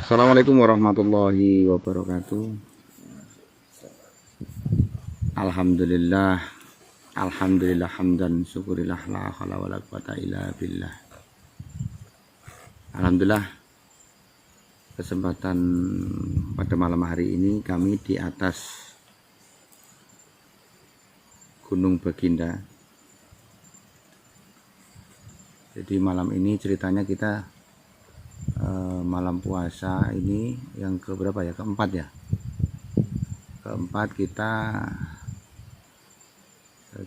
Assalamualaikum warahmatullahi wabarakatuh. Alhamdulillah, alhamdulillah hamdan syukurillah la haula wala quwata illa billah. Alhamdulillah, kesempatan pada malam hari ini kami di atas Gunung Baginda. Jadi malam ini ceritanya kita malam puasa ini yang keberapa ya? Keempat ya. Keempat kita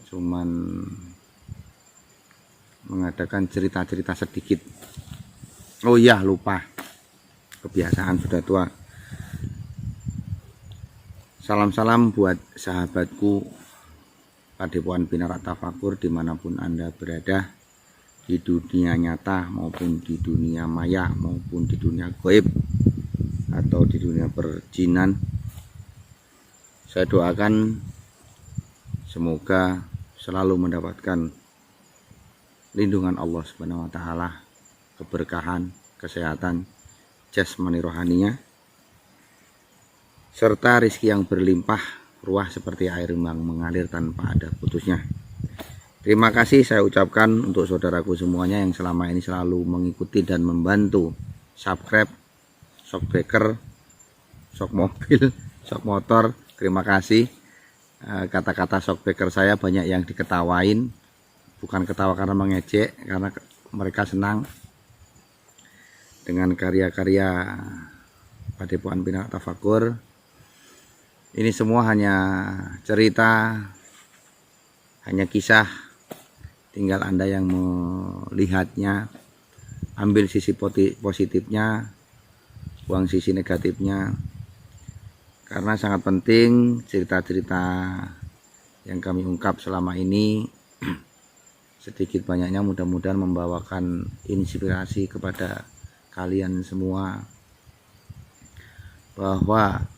cuman mengadakan cerita-cerita sedikit. Oh iya, lupa. Kebiasaan sudah tua. Salam-salam buat sahabatku Padepokan Binarak Tafakur dimanapun Anda berada, di dunia nyata maupun di dunia maya maupun di dunia gaib atau di dunia perjinan. Saya doakan semoga selalu mendapatkan lindungan Allah Subhanahu wa taala, keberkahan, kesehatan jasmani rohaninya, serta rezeki yang berlimpah ruah seperti air yang mengalir tanpa ada putusnya. Terima kasih saya ucapkan untuk saudaraku semuanya yang selama ini selalu mengikuti dan membantu subscribe, shockbreaker, shock mobil, shock motor. Terima kasih. Kata-kata shockbreaker saya banyak yang diketawain, bukan ketawa karena mengejek, karena mereka senang dengan karya-karya Padepokan Binarak Tafakur. Ini semua hanya cerita, hanya kisah. Tinggal Anda yang melihatnya, ambil sisi positifnya, buang sisi negatifnya. Karena sangat penting cerita-cerita yang kami ungkap selama ini sedikit banyaknya mudah-mudahan membawakan inspirasi kepada kalian semua bahwa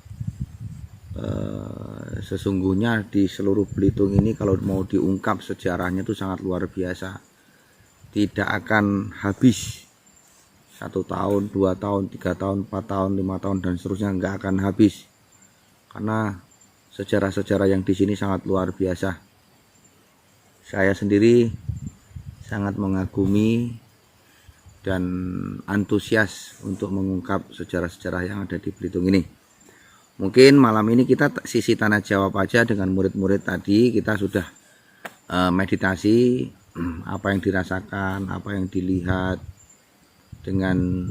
sesungguhnya di seluruh Belitung ini kalau mau diungkap sejarahnya itu sangat luar biasa, tidak akan habis. 1 tahun, 2 tahun, 3 tahun, 4 tahun, 5 tahun dan seterusnya nggak akan habis, karena sejarah-sejarah yang di sini sangat luar biasa. Saya sendiri sangat mengagumi dan antusias untuk mengungkap sejarah-sejarah yang ada di Belitung ini. Mungkin malam ini kita sisi tanya jawab aja dengan murid-murid tadi. Kita sudah meditasi apa yang dirasakan, apa yang dilihat dengan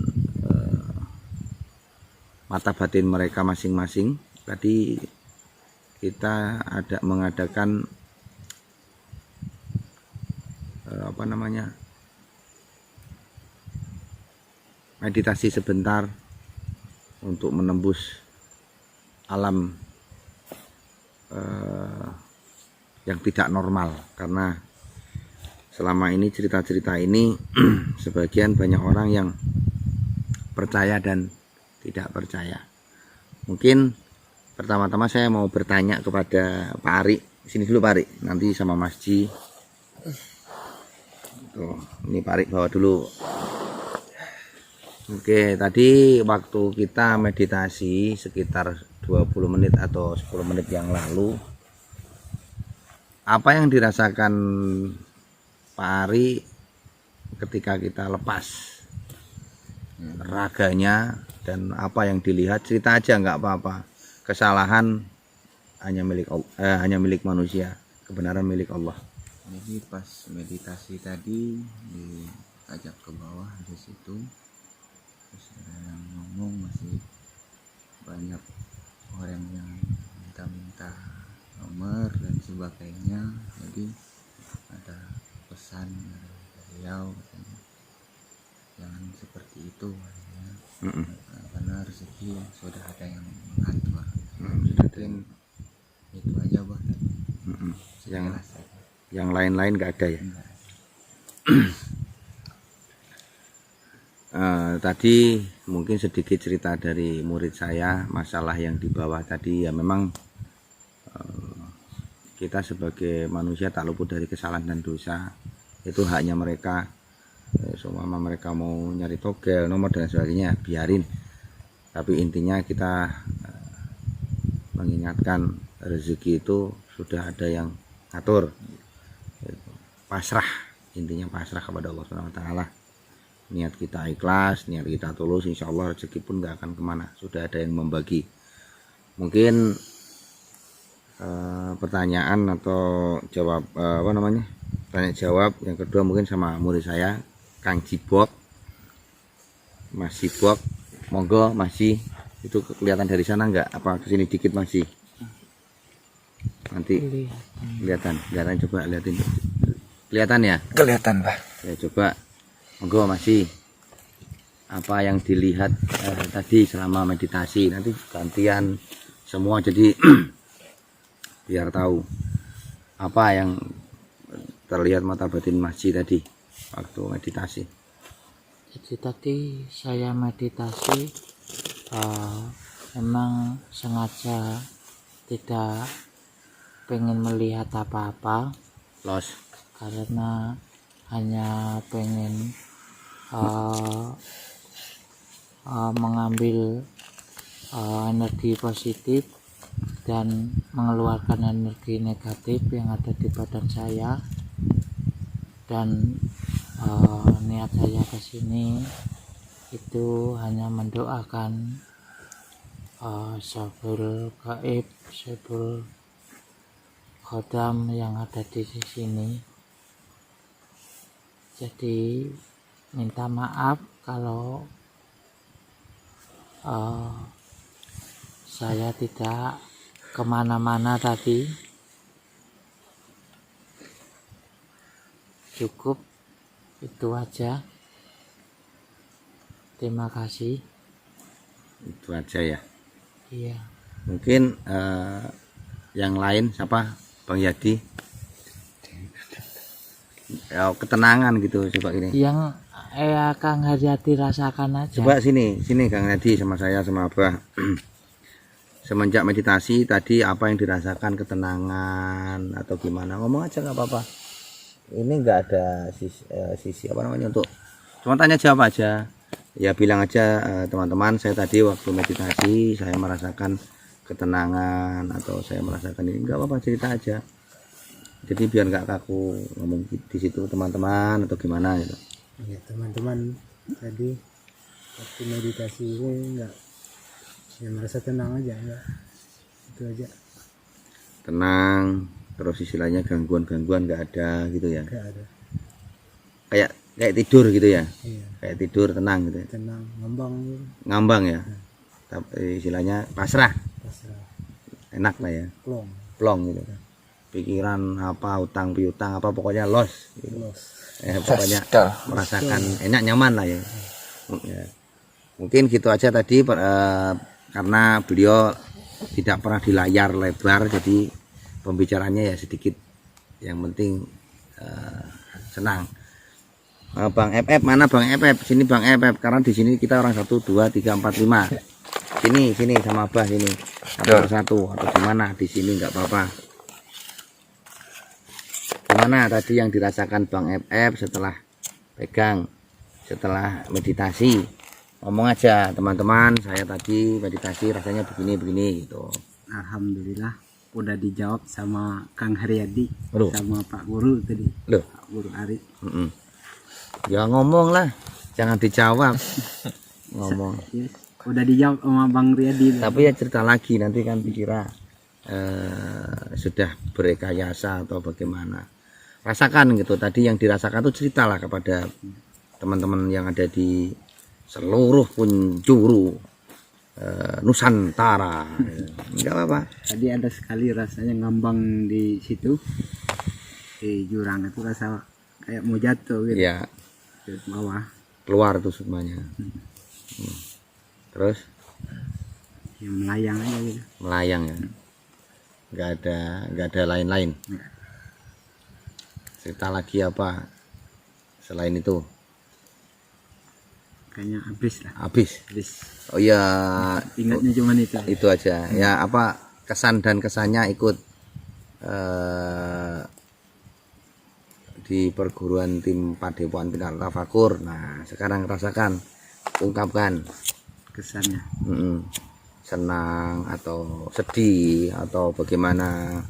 mata batin mereka masing-masing. Tadi kita ada mengadakan meditasi sebentar untuk menembus alam yang tidak normal, karena selama ini cerita-cerita ini sebagian banyak orang yang percaya dan tidak percaya. Mungkin pertama-tama saya mau bertanya kepada Pak Ari. Sini dulu Pak Ari, nanti sama Mas Ji. Tuh, ini Pak Ari bawa dulu. Oke, tadi waktu kita meditasi sekitar 20 menit atau 10 menit yang lalu, apa yang dirasakan Pak Ari ketika kita lepas raganya dan apa yang dilihat? Cerita aja, nggak apa-apa. Kesalahan hanya milik manusia, kebenaran milik Allah. Jadi pas meditasi tadi diajak ke bawah di situ, terus ada yang ngomong, masih banyak orang yang minta nomor dan sebagainya. Jadi ada pesan dari beliau katanya, jangan seperti itu katanya. Karena rezeki sudah ada yang mengatur. Mungkin itu aja bah. Yang lain-lain nggak ada ya. Tadi mungkin sedikit cerita dari murid saya, masalah yang di bawah tadi ya. Memang kita sebagai manusia tak luput dari kesalahan dan dosa. Itu haknya mereka. Seumpama mereka mau nyari togel, nomor dan sebagainya, biarin. Tapi intinya kita mengingatkan rezeki itu sudah ada yang ngatur. Pasrah, intinya pasrah kepada Allah Subhanahu wa taala. Niat kita ikhlas, niat kita tulus, insya Allah rezeki pun nggak akan kemana, sudah ada yang membagi. Mungkin pertanyaan atau jawab tanya jawab yang kedua mungkin sama murid saya Kang Jibok, Mas Jibok, monggo masih itu kelihatan dari sana nggak, apa kesini dikit masih nanti kelihatan coba liatin, kelihatan ya, Kelihatan, Pak. ya coba monggo masih apa yang dilihat tadi selama meditasi, nanti gantian semua jadi biar tahu apa yang terlihat mata batin masjid tadi waktu meditasi. Jadi tadi saya meditasi memang sengaja tidak pengen melihat apa-apa, Los karena hanya pengen mengambil energi positif dan mengeluarkan energi negatif yang ada di badan saya. Dan niat saya ke sini itu hanya mendoakan sabul gaib, sabul khodam yang ada di sini. Jadi minta maaf kalau saya tidak kemana-mana tadi. Cukup itu aja. Terima kasih. itu aja ya. Iya. Mungkin yang lain siapa, Bang Yadi? Ya, ketenangan gitu coba gini. Yang Kang Haryati rasakan aja. Coba sini Kang Yadi sama saya sama Abah. Semenjak meditasi tadi apa yang dirasakan, ketenangan atau gimana? Ngomong aja nggak apa-apa. Ini nggak ada sisi apa namanya untuk cuma tanya jawab aja. Ya bilang aja teman-teman, saya tadi waktu meditasi saya merasakan ketenangan atau saya merasakan ini, nggak apa-apa, cerita aja. Jadi biar nggak kaku ngomong di situ teman-teman atau gimana gitu. Ya teman-teman, tadi waktu meditasi ini enggak, ya merasa tenang aja, enggak, itu aja. Tenang, terus istilahnya gangguan-gangguan nggak ada gitu ya. Enggak ada. Kayak tidur gitu ya. Iya, Kayak tidur tenang gitu ya. tenang, ngambang, Ngambang ya. Tapi istilahnya pasrah, pasrah, enak lah ya. plong, Gitu. Pikiran apa, utang piutang apa pokoknya los gitu. los. Pokoknya merasakan enak, nyaman lah ya. Ya. Mungkin gitu aja tadi karena beliau tidak pernah di layar lebar, jadi pembicaranya ya sedikit, yang penting senang. Bang FF mana, Bang FF? Sini Bang FF, karena di sini kita orang 1 2 3 4 5. Sini sama Abah sini. Satu atau gimana? Di sini nggak apa-apa. Gimana tadi yang dirasakan Bang FF setelah pegang, setelah meditasi? Ngomong aja teman-teman, saya tadi meditasi rasanya begini gitu. Alhamdulillah udah dijawab sama Kang Haryadi. Aduh. Sama Pak Guru tadi. Loh. Pak Guru Ari. Ya ngomong lah, jangan dijawab. Ngomong. Yes. Udah dijawab sama Bang Riyadi. Tapi ya cerita lagi, nanti kan dikira sudah berekayasa atau bagaimana. Rasakan gitu, tadi yang dirasakan tuh ceritalah kepada teman-teman yang ada di seluruh penjuru Nusantara. Enggak apa-apa. Tadi ada sekali rasanya ngambang di situ, di jurang itu, rasa kayak mau jatuh gitu. Ya, Ke bawah. keluar tuh semuanya. Terus Yang melayang aja gitu. melayang ya. Enggak ada lain-lain. Cerita lagi apa selain itu? Kayaknya habis lah. Habis. Oh iya, Ingatnya cuman itu. aja ya. Apa kesan dan kesannya ikut di perguruan tim Padepokan Pinar Tafakur. Nah sekarang rasakan, ungkapkan kesannya. Senang atau sedih atau bagaimana,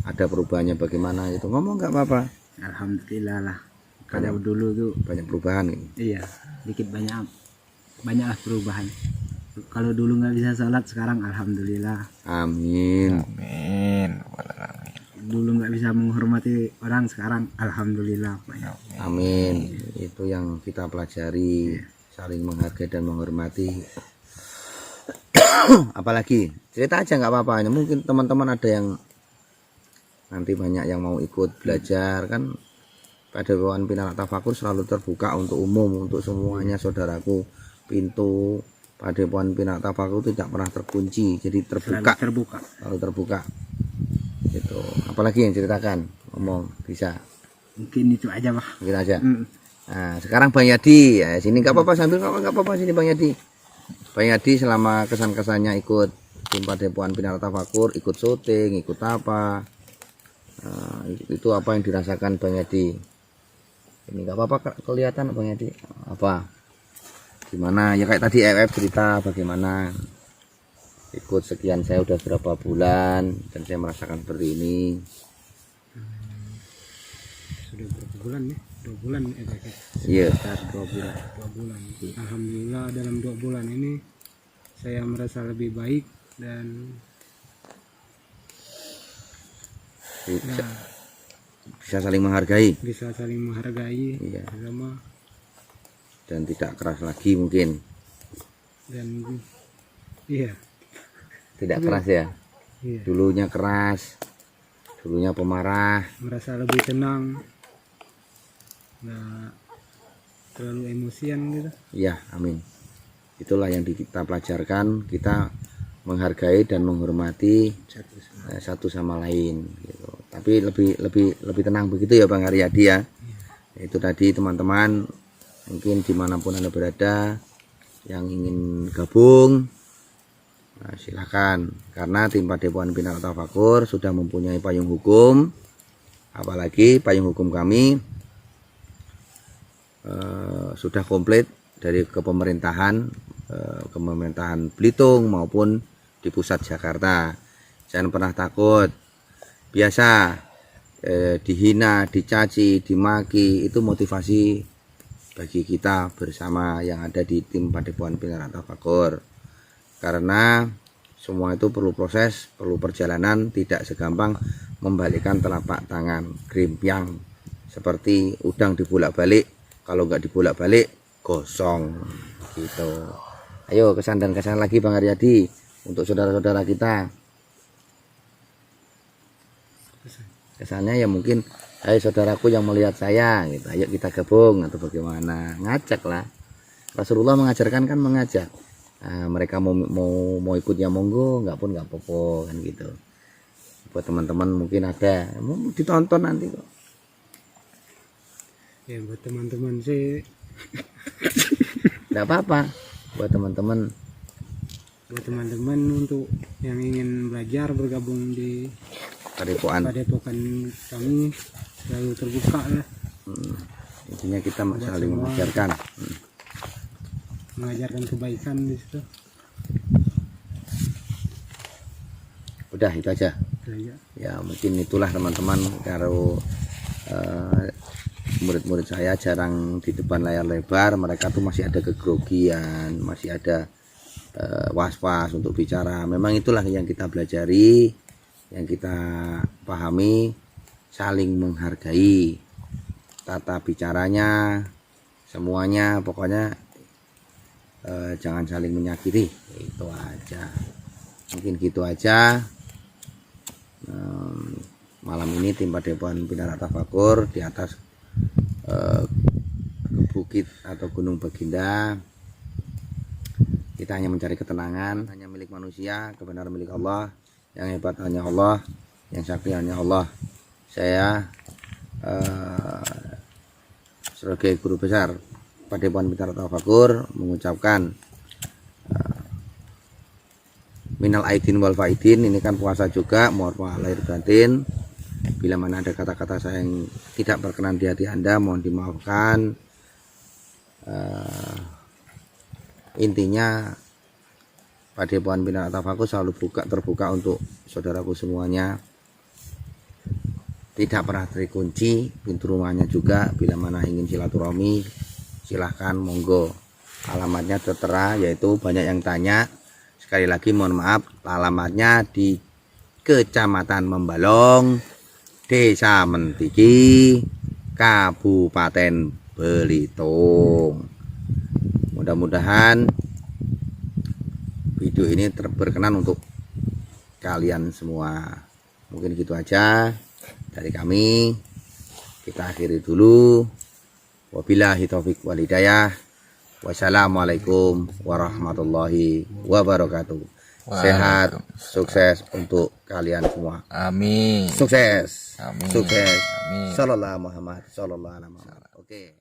ada perubahannya bagaimana gitu, ngomong nggak apa-apa. Alhamdulillah lah. Kalau dulu tuh Banyak perubahan ini. iya dikit banyaklah perubahan. Kalau dulu nggak bisa sholat, sekarang alhamdulillah. Amin. Dulu nggak bisa menghormati orang, sekarang alhamdulillah banyak. Amin. Itu yang kita pelajari, saling menghargai dan menghormati. Apalagi cerita aja nggak apa-apa. Mungkin teman-teman ada yang nanti banyak yang mau ikut belajar kan. Padepokan Pinarak Tafakur selalu terbuka untuk umum, untuk semuanya saudaraku. Pintu Padepokan Pinarak Tafakur tidak pernah terkunci, jadi terbuka. Selalu terbuka. Gitu. Apalagi yang ceritakan, ngomong bisa. Mungkin itu aja, Pak. Mungkin aja. Nah, sekarang Bang Yadi, ya, sini nggak apa-apa sambil nggak apa-apa sini Bang Yadi. Bang Yadi selama kesan-kesannya ikut tim Padepokan Pinarak Tafakur, ikut syuting, ikut apa, itu apa yang dirasakan Bang Yadi? Ini nggak apa-apa kelihatan Bang Yadi. Apa? Gimana? Ya kayak tadi EF cerita bagaimana ikut sekian, saya udah berapa bulan dan saya merasakan seperti ini. Sudah berapa bulan ya? 2 bulan ya Kak? Iya. 2 bulan. Alhamdulillah dalam 2 bulan ini saya merasa lebih baik dan Bisa saling menghargai. bisa saling menghargai Iya. agama Dan tidak keras lagi mungkin. dan iya Tidak keras ya. iya Dulunya keras, dulunya pemarah. merasa lebih tenang, nggak terlalu emosian gitu. Ya, amin. Itulah yang kita pelajarkan, kita menghargai dan menghormati satu sama lain gitu. Tapi lebih tenang begitu ya Bang Haryadi ya. Itu tadi teman-teman, mungkin dimanapun Anda berada yang ingin gabung, nah, silakan, karena tim Padepokan Pinarak Tafakur sudah mempunyai payung hukum. Apalagi payung hukum kami sudah komplit dari kepemerintahan Belitung maupun di pusat Jakarta. Jangan pernah takut. Biasa dihina, dicaci, dimaki, itu motivasi bagi kita bersama yang ada di tim Padepokan Pinarak Tafakur. Karena semua itu perlu proses, perlu perjalanan, tidak segampang membalikkan telapak tangan grimpiang seperti udang dibolak-balik. Kalau nggak dibolak-balik gosong gitu. Ayo kesan dan kesan lagi Bang Haryadi untuk saudara-saudara kita. Kesannya ya mungkin, ayo saudaraku yang melihat saya gitu, ayo kita gabung atau bagaimana, ngajak lah. Rasulullah mengajarkan kan mengajak. Nah, mereka mau ikut ya monggo, nggak pun nggak apa-apa kan gitu. Buat teman-teman mungkin ada mau ditonton nanti kok. Ya buat teman-teman sih Nggak apa-apa. Buat teman-teman untuk yang ingin belajar bergabung di Padepokan. Padepokan kami selalu terbuka lah. Intinya kita saling mengajarkan. Mengajarkan kebaikan di situ. Udah itu aja. Ya mungkin itulah teman-teman, kalau murid-murid saya jarang di depan layar lebar, mereka tuh masih ada kegrogian, masih ada was-was untuk bicara. Memang itulah yang kita pelajari, yang kita pahami, saling menghargai tata bicaranya, semuanya pokoknya jangan saling menyakiti, itu aja. Mungkin gitu aja. Malam ini tim Padepokan Pinarak Tafakur di atas bukit atau gunung Baginda, kita hanya mencari ketenangan, hanya milik manusia, kebenaran milik Allah, yang hebat hanya Allah, yang sakti hanya Allah. Saya sebagai guru besar Padepokan Pinarak Tafakur mengucapkan minal aidin wal faidin. Ini kan puasa juga, mohon maaf lahir batin bila mana ada kata-kata saya yang tidak berkenan di hati Anda, mohon dimaafkan. Intinya Padepokan Pinang Tafakus selalu terbuka untuk saudaraku semuanya. Tidak pernah terkunci, pintu rumahnya juga. Bila mana ingin silaturahmi, silahkan monggo. Alamatnya tertera, yaitu banyak yang tanya. Sekali lagi mohon maaf, alamatnya di Kecamatan Membalong, Desa Mentiki, Kabupaten Belitung. Mudah-mudahan video ini berkenan untuk kalian semua. Mungkin gitu aja dari kami. Kita akhiri dulu. Wabillahi taufik wal hidayah. Wassalamualaikum warahmatullahi wabarakatuh. Sehat, sukses untuk kalian semua. Amin. Sukses. Amin. Sukses. Amin. Sallallahu Muhammad. Sallallahu alaihi wasallam. Oke.